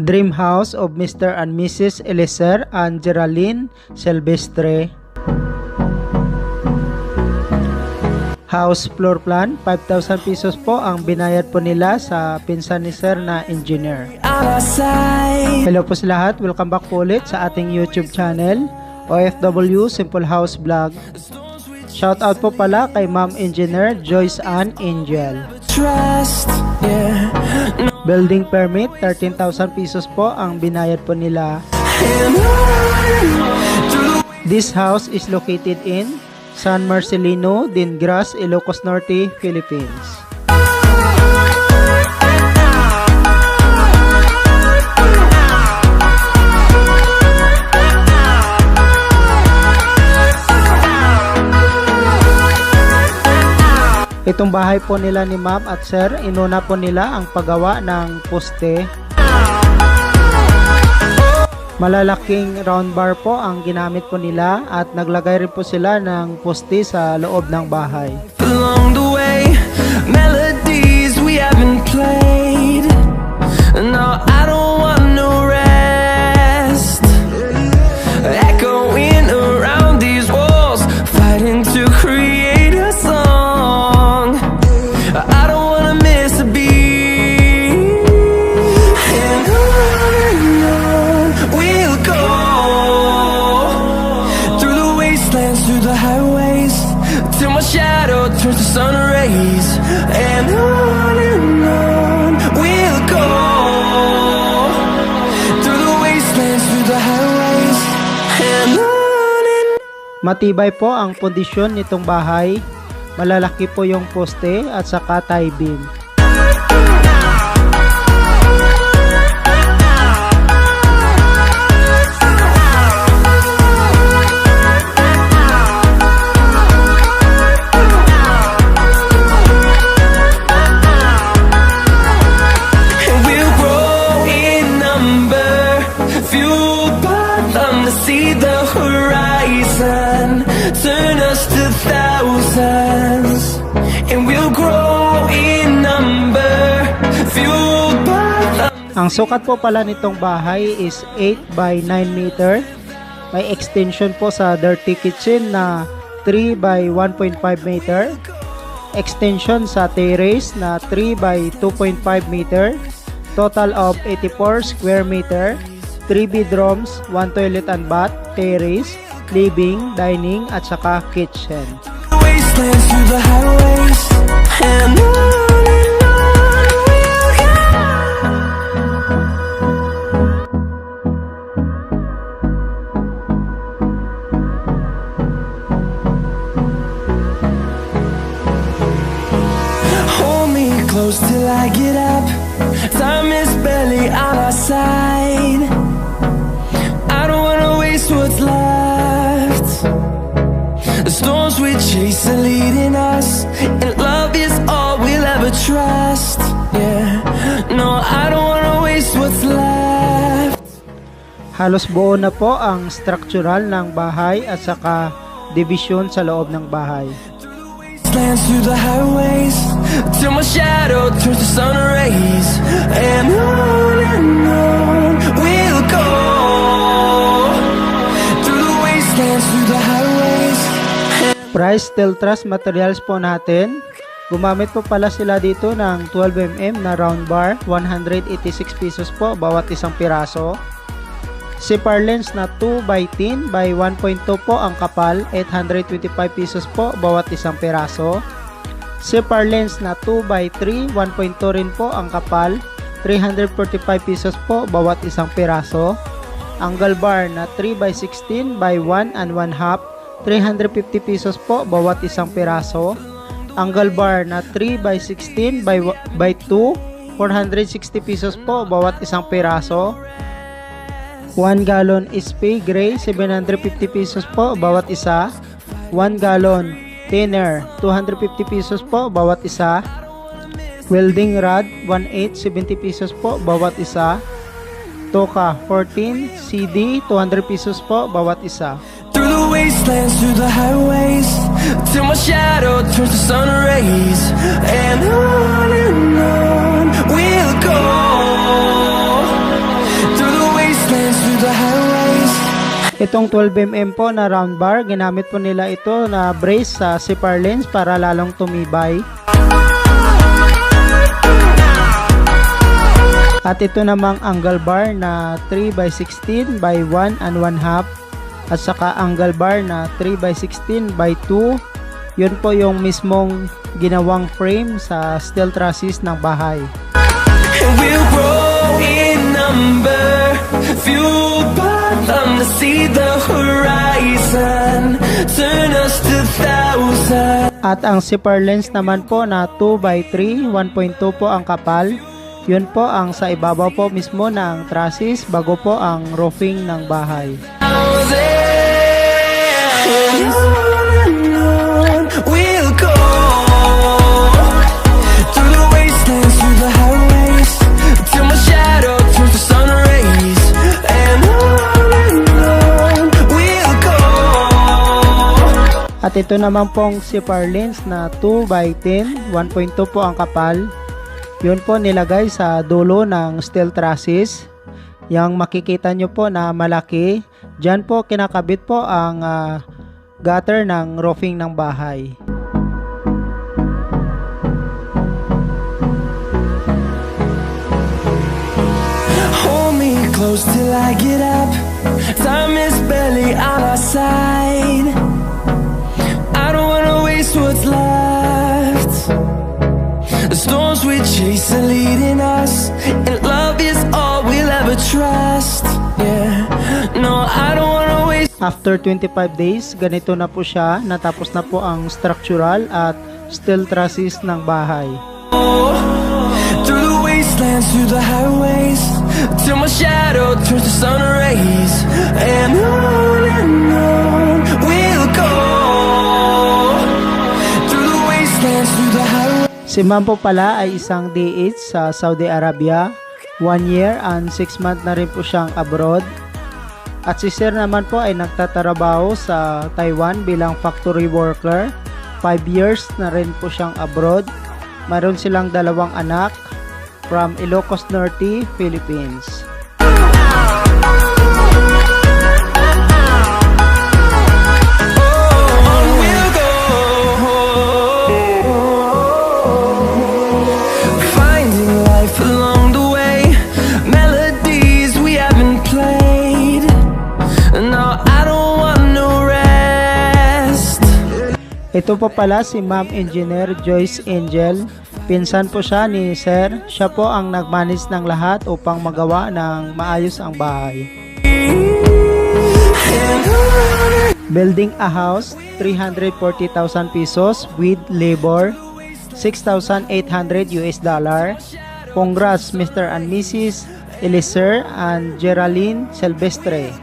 Dream house of Mr. and Mrs. Eliezer and Geraldine Silvestre. House floor plan, 5,000 pesos po ang binayad po nila sa pinsan ni Sir na engineer. Hello po sa lahat, welcome back po ulit sa ating YouTube channel, OFW Simple House Vlog. Shout out po pala kay Ma'am Engineer Joyce Ann Angel. Building permit, 13,000 pesos po ang binayad po nila. This house is located in San Marcelino, Dingras, Ilocos Norte, Philippines. Itong bahay po nila ni Ma'am at Sir, inuna po nila ang paggawa ng poste. Malalaking round bar po ang ginamit po nila at naglagay rin po sila ng poste sa loob ng bahay. Along the way, melodies we haven't played. No, I don't want no rest. Echoing around these walls, fighting to create a song. I don't wanna miss a beat. And on we'll go, through the wastelands, through the highways, till my shadow turns to sun rays. And on we'll go, through the wastelands, through the highways, and on. Matibay po ang pundisyon nitong bahay. Malalaki po yung poste at saka tie beam. And we'll grow in number, fueled by them to see the horizon, turn us to thousands. And we'll grow in number, fueled by them. Ang sukat po pala nitong bahay is 8 by 9 meter. May extension po sa dirty kitchen na 3 by 1.5 meter. Extension sa terrace na 3 by 2.5 meter. Total of 84 square meter. 3 bedrooms, 1 toilet and bath, terrace, living, dining at saka kitchen. Wastelands through the highways, and on we'll go. Hold me close till I get up. Time is barely on our side. I don't wanna waste what's left. The storms we chase are leading us, and love is all we'll ever trust. Yeah, no, I don't wanna waste what's left. Halos buo na po ang structural ng bahay at saka division sa loob ng bahay. Lands through the highways, till my shadow turns to sun rays. And on we'll go, through the wastelands, through the highways. Price steel truss materials po natin. Gumamit po pala sila dito ng 12mm na round bar, 186 pesos po bawat isang piraso. Zipper lens na 2 by 10 by 1.2 po ang kapal, 825 pesos po bawat isang piraso. Zipper lens na 2 by 3, 1.2 rin po ang kapal, 345 pesos po bawat isang piraso. Angle bar na 3 by 16 by 1 and 1 half, 350 pesos po bawat isang piraso. Angle bar na 3 by 16 by 2, 460 pesos po bawat isang piraso. 1 gallon SP gray, 750 pesos po bawat isa. 1 gallon thinner, 250 pesos po bawat isa. Welding rod, 1/8, 70 pesos po bawat isa. Toka 14 CD, 200 pesos po bawat isa. Through the wastelands, through the highways, till my shadow turns to sun rays. And on we'll go, Itong 12mm po na round bar, ginamit po nila ito na brace sa zipper lens para lalong tumibay. At ito namang angle bar na 3x16 by 1 and 1/2 at saka angle bar na 3x16 by 2. Yun po yung mismong ginawang frame sa steel trusses ng bahay. We'll grow in number, fueled by them to see the horizon, turn us to thousands. At ang zipper lens naman po na 2x3, 1.2 po ang kapal. Yun po ang sa ibabaw po mismo ng trusses bago po ang roofing ng bahay. We'll go through the wastelands, through the highways, till my shadow turns to sun rays. And on we'll go. At ito naman pong zipper lens na 2x10, 1.2 po ang kapal. Yun po nilagay sa dulo ng steel trusses. Yang makikita nyo po na malaki, dyan po kinakabit po ang gutter ng roofing ng bahay. Hold me close till I get up. Time is barely on our side. I don't wanna waste what's left. The storms we chase are leading us, and love is all we'll ever trust. Yeah, no, I don't wanna waste. After 25 days, ganito na po siya. Natapos na po ang structural at steel trusses ng bahay. Through the wastelands, through the highways, till my shadow turns to sun rays. And on we'll go. Through the wastelands, through the highways. Si ma'am po pala ay isang DH sa Saudi Arabia. 1 year and 6 months na rin po siyang abroad. At si sir naman po ay nagtatrabaho sa Taiwan bilang factory worker. 5 years na rin po siyang abroad. Mayroon silang 2 anak from Ilocos Norte, Philippines. Ito po pala si Ma'am Engineer Joyce Angel. Pinsan po siya ni Sir. Siya po ang nagmanage ng lahat upang magawa ng maayos ang bahay. Building a house, 340,000 pesos with labor, 6,800 US dollar. Congrats Mr. and Mrs. Eliezer and Geraldine Silvestre,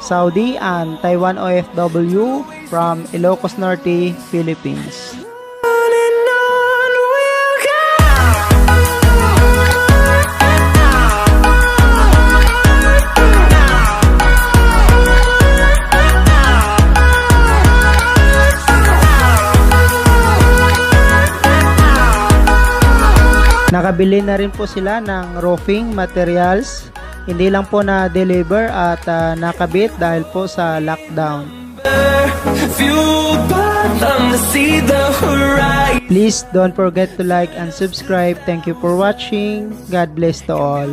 Saudi and Taiwan OFW from Ilocos Norte, Philippines. Nakabili na rin po sila ng roofing materials. Hindi lang po na-deliver at nakabit dahil po sa lockdown. Please don't forget to like and subscribe. Thank you for watching. God bless to all.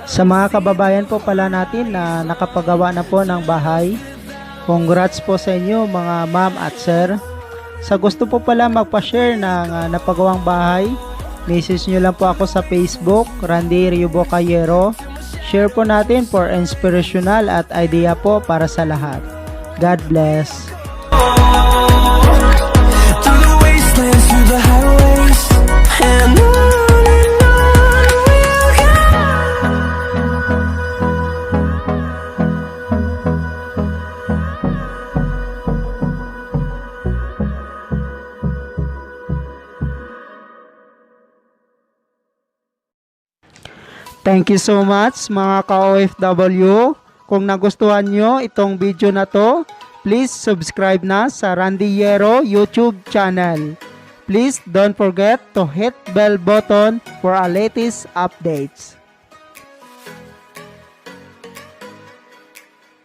Sa mga kababayan po pala natin na nakapagawa na po ng bahay, congrats po sa inyo mga ma'am at sir. Sa gusto po pala magpa-share ng napagawang bahay, message nyo lang po ako sa Facebook, Randy Ryubo Cayero. Share po natin for inspirational at idea po para sa lahat. God bless. Through the wastelands, through the highways, and on we'll go. Thank you so much mga ka-OFW. Kung nagustuhan nyo itong video na to, please subscribe na sa Randy Yero YouTube channel. Please don't forget to hit bell button for our latest updates.